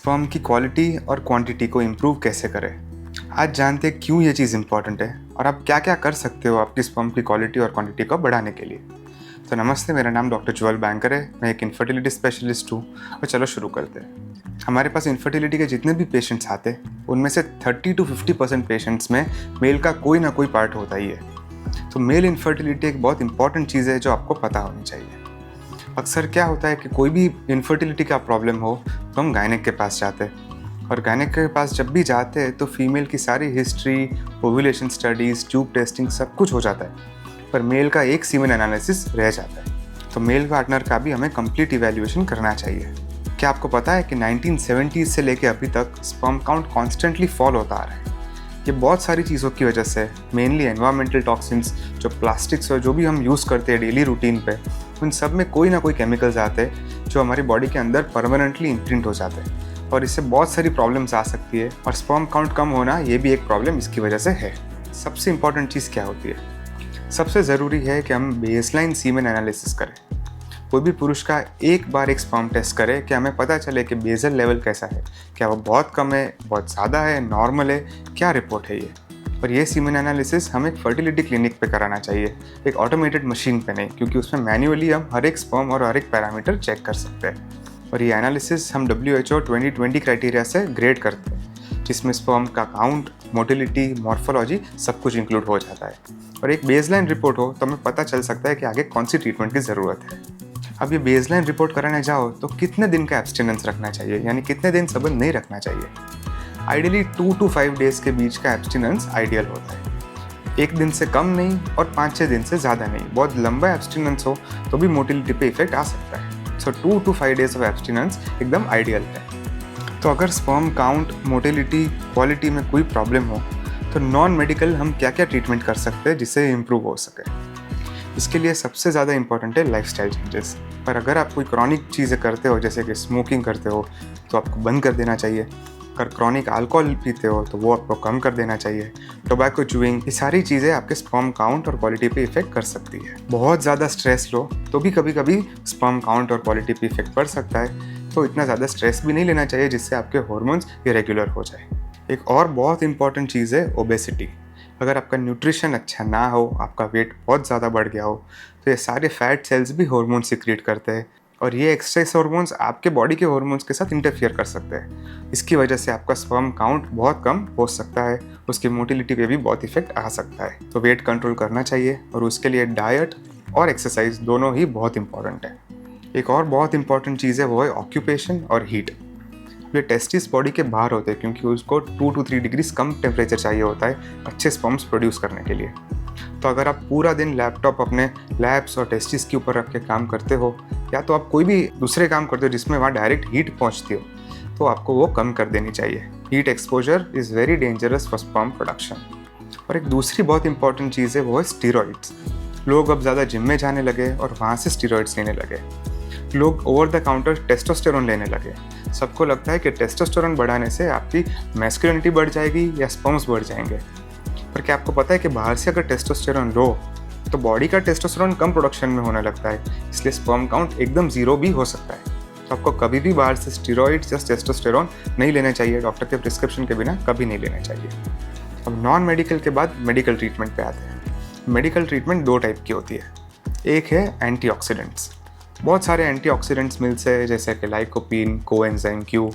Sperm की quality और quantity को इम्प्रूव कैसे करें। आज जानते हैं क्यों ये चीज़ इंपॉर्टेंट है और आप क्या क्या कर सकते हो आपकी स्पर्म की क्वालिटी और क्वांटिटी को बढ़ाने के लिए। तो नमस्ते, मेरा नाम डॉक्टर ज्वेल बैंकर है। मैं एक इनफर्टिलिटी स्पेशलिस्ट हूँ और चलो शुरू करते हैं। हमारे पास इनफर्टिलिटी के जितने भी पेशेंट्स आते हैं उनमें से 30 to 50% पेशेंट्स में मेल का कोई ना कोई पार्ट होता ही है। तो मेल इनफर्टिलिटी एक बहुत इंपॉर्टेंट चीज़ है जो आपको पता होनी चाहिए। अक्सर क्या होता है कि कोई भी इनफर्टिलिटी का प्रॉब्लम हो तो हम गायनेक के पास जाते हैं, और गायनेक के पास जब भी जाते हैं तो फीमेल की सारी history, ovulation studies, tube testing सब कुछ हो जाता है, पर मेल का एक सीमेन एनालिसिस रह जाता है। तो मेल पार्टनर का भी हमें कंप्लीट इवैल्यूएशन करना चाहिए। क्या आपको पता है कि 1970s से लेकर अभी तक स्पर्म काउंट कॉन्स्टेंटली फॉल होता आ रहा है। ये बहुत सारी चीज़ों की वजह से, मेनली एनवायरमेंटल टॉक्सिन्स, जो प्लास्टिक्स और जो भी हम यूज़ करते हैं डेली रूटीन पे, उन सब में कोई ना कोई केमिकल्स आते हैं जो हमारी बॉडी के अंदर परमानेंटली इम्प्रिंट हो जाते हैं, और इससे बहुत सारी प्रॉब्लम्स आ सकती है। और स्पर्म काउंट कम होना ये भी एक प्रॉब्लम इसकी वजह से है। सबसे इम्पॉर्टेंट चीज़ क्या होती है? सबसे ज़रूरी है कि हम बेसलाइन सीमेन एनालिसिस करें। कोई भी पुरुष का एक बार एक स्पर्म टेस्ट करे कि हमें पता चले कि बेसल लेवल कैसा है, क्या वो बहुत कम है, बहुत ज़्यादा है, नॉर्मल है, क्या रिपोर्ट है ये। और ये सीमेन एनालिसिस हमें एक फर्टिलिटी क्लिनिक पे कराना चाहिए, एक ऑटोमेटेड मशीन पे नहीं, क्योंकि उसमें मैन्युअली हम हर एक स्पर्म और हर एक पैरामीटर चेक कर सकते हैं। और ये एनालिसिस हम WHO 2020 क्राइटेरिया से ग्रेड करते हैं, जिसमें स्पर्म का काउंट, मोटिलिटी, मॉर्फोलॉजी सब कुछ इंक्लूड हो जाता है। और एक बेसलाइन रिपोर्ट हो तो हमें पता चल सकता है कि आगे कौन सी ट्रीटमेंट की ज़रूरत है। अब ये बेसलाइन रिपोर्ट कराने जाओ तो कितने दिन का एब्सटिनेंस रखना चाहिए, यानी कितने दिन संबंध नहीं रखना चाहिए। आइडियली 2 to 5 डेज़ के बीच का एब्सटिनेंस आइडियल होता है। एक दिन से कम नहीं और 5-6 दिन से ज़्यादा नहीं। बहुत लंबा एब्सटिनेंस हो तो भी मोटिलिटी पे इफेक्ट आ सकता है। सो 2 to 5 डेज़ ऑफ एब्सटिनेंस एकदम आइडियल है। तो अगर स्पर्म काउंट, मोटिलिटी, क्वालिटी में कोई प्रॉब्लम हो तो नॉन मेडिकल हम क्या क्या ट्रीटमेंट कर सकते हैं जिससे इम्प्रूव हो सके। इसके लिए सबसे ज़्यादा इंपॉर्टेंट है लाइफस्टाइल चेंजेस। पर अगर आप कोई क्रॉनिक चीज़ें करते हो, जैसे कि स्मोकिंग करते हो, तो आपको बंद कर देना चाहिए। अगर क्रॉनिक अल्कोहल पीते हो तो वो आपको कम कर देना चाहिए। टोबैको चूइंग, ये सारी चीज़ें आपके स्पर्म काउंट और क्वालिटी पे इफेक्ट कर सकती है। बहुत ज़्यादा स्ट्रेस लो तो भी कभी कभी स्पर्म काउंट और क्वालिटी पे इफेक्ट पड़ सकता है। तो इतना ज़्यादा स्ट्रेस भी नहीं लेना चाहिए जिससे आपके हार्मोन्स इरेगुलर हो जाए। एक और बहुत इंपॉर्टेंट चीज़ है ओबेसिटी। अगर आपका न्यूट्रिशन अच्छा ना हो, आपका वेट बहुत ज़्यादा बढ़ गया हो, तो ये सारे फैट सेल्स भी हार्मोन सिक्रीट करते हैं, और ये एक्सेस हार्मोन्स आपके बॉडी के हार्मोन्स के साथ इंटरफियर कर सकते हैं। इसकी वजह से आपका स्पर्म काउंट बहुत कम हो सकता है, उसकी मोटिलिटी पे भी बहुत इफेक्ट आ सकता है। तो वेट कंट्रोल करना चाहिए, और उसके लिए डाइट और एक्सरसाइज दोनों ही बहुत इंपॉर्टेंट है। एक और बहुत इंपॉर्टेंट चीज़ है, वो है ऑक्यूपेशन और हीट। ये टेस्टिस बॉडी के बाहर होते हैं क्योंकि उसको 2 to 3 डिग्रीज कम टेम्परेचर चाहिए होता है अच्छे स्पर्म्स प्रोड्यूस करने के लिए। तो अगर आप पूरा दिन लैपटॉप अपने लैब्स और टेस्टिस के ऊपर रख के काम करते हो, या तो आप कोई भी दूसरे काम करते हो जिसमें वहाँ डायरेक्ट हीट पहुँचती हो, तो आपको वो कम कर देनी चाहिए। Heat exposure is very dangerous for sperm production. और एक दूसरी बहुत इंपॉर्टेंट चीज़ है, वो है स्टीरॉइड्स। लोग अब ज़्यादा जिम में जाने लगे और वहाँ से स्टीरॉइड्स लेने लगे। लोग ओवर द काउंटर टेस्टोस्टेरोन लेने लगे। सबको लगता है कि टेस्टोस्टेरोन बढ़ाने से आपकी मैस्कुलिनिटी बढ़ जाएगी या स्पर्म्स बढ़ जाएंगे। पर क्या आपको पता है कि बाहर से अगर टेस्टोस्टेरोन लो तो बॉडी का टेस्टोस्टेरोन कम प्रोडक्शन में होने लगता है, इसलिए स्पर्म काउंट एकदम ज़ीरो भी हो सकता है। तो आपको कभी भी बाहर से स्टीरॉइड्स या टेस्टोस्टेरोन नहीं लेने चाहिए। डॉक्टर के प्रिस्क्रिप्शन के बिना कभी नहीं लेना चाहिए। अब नॉन मेडिकल के बाद मेडिकल ट्रीटमेंट पे आते हैं। मेडिकल ट्रीटमेंट 2 टाइप की होती है। एक है एंटीऑक्सीडेंट्स। बहुत सारे एंटीऑक्सीडेंट्स मिलते हैं, जैसे कि लाइकोपीन, कोएंजाइम Q।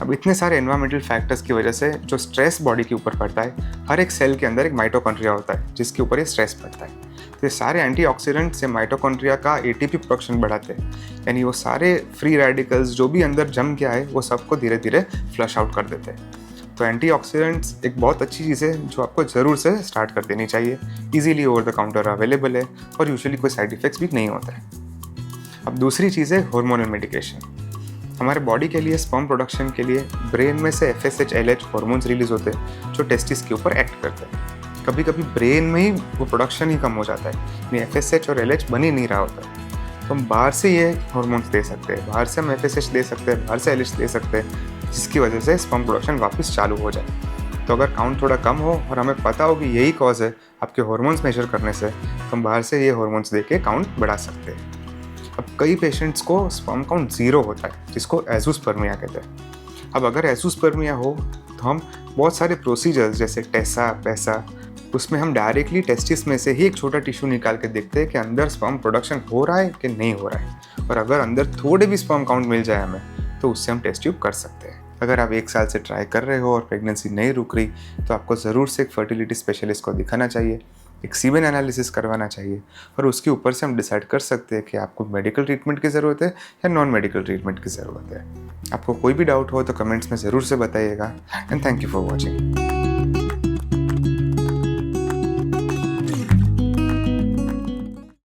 अब इतने सारे एनवायरमेंटल फैक्टर्स की वजह से जो स्ट्रेस बॉडी के ऊपर पड़ता है, हर एक सेल के अंदर एक माइटोकॉन्ड्रिया होता है जिसके ऊपर ये स्ट्रेस पड़ता है। तो ये सारे एंटीऑक्सीडेंट्स से माइटोकॉन्ड्रिया का ATP प्रोडक्शन बढ़ाते हैं, यानी वो सारे फ्री रेडिकल्स जो भी अंदर जम गया है वो सबको धीरे धीरे फ्लश आउट कर देते हैं। तो एंटीऑक्सीडेंट्स एक बहुत अच्छी चीज़ है जो आपको ज़रूर से स्टार्ट कर देनी चाहिए। Easily over the counter available है और यूजुअली कोई साइड इफेक्ट्स भी नहीं होता है। अब दूसरी चीज़ है हार्मोनल मेडिकेशन। हमारे बॉडी के लिए, स्पर्म प्रोडक्शन के लिए ब्रेन में से FSH, LH हार्मोन्स रिलीज होते हैं जो टेस्टिस के ऊपर एक्ट करते हैं। कभी कभी ब्रेन में ही वो प्रोडक्शन ही कम हो जाता है, यानी FSH और LH बन ही नहीं रहा होता है। तो हम बाहर से ये हार्मोन्स दे सकते हैं, बाहर से हम FSH दे सकते हैं, बाहर से LH दे सकते हैं, जिसकी वजह से स्पर्म प्रोडक्शन वापस चालू हो जाए। तो अगर काउंट थोड़ा कम हो और हमें पता हो कि यही कॉज है आपके हार्मोन्स मेजर करने से, तो हम बाहर से ये हार्मोन्स दे के काउंट बढ़ा सकते हैं। अब कई पेशेंट्स को स्पर्म काउंट 0 होता है, जिसको एजोस्पर्मिया कहते हैं। अब अगर एज़ोस्पर्मिया हो तो हम बहुत सारे प्रोसीजर्स जैसे टेसा, पैसा, उसमें हम डायरेक्टली टेस्टिस में से ही एक छोटा टिश्यू निकाल के देखते हैं कि अंदर स्पर्म प्रोडक्शन हो रहा है कि नहीं हो रहा है, और अगर अंदर थोड़े भी स्पर्म काउंट मिल जाए हमें तो उससे हम टेस्ट ट्यूब कर सकते हैं। अगर आप 1 साल से ट्राई कर रहे हो और प्रेगनेंसी नहीं रुक रही तो आपको ज़रूर से एक फर्टिलिटी स्पेशलिस्ट को दिखाना चाहिए, एक सीमेन एनालिसिस करवाना चाहिए, और उसके ऊपर से हम डिसाइड कर सकते हैं कि आपको मेडिकल ट्रीटमेंट की ज़रूरत है या नॉन मेडिकल ट्रीटमेंट की ज़रूरत है। आपको कोई भी डाउट हो तो कमेंट्स में ज़रूर से बताइएगा। And thank you for watching.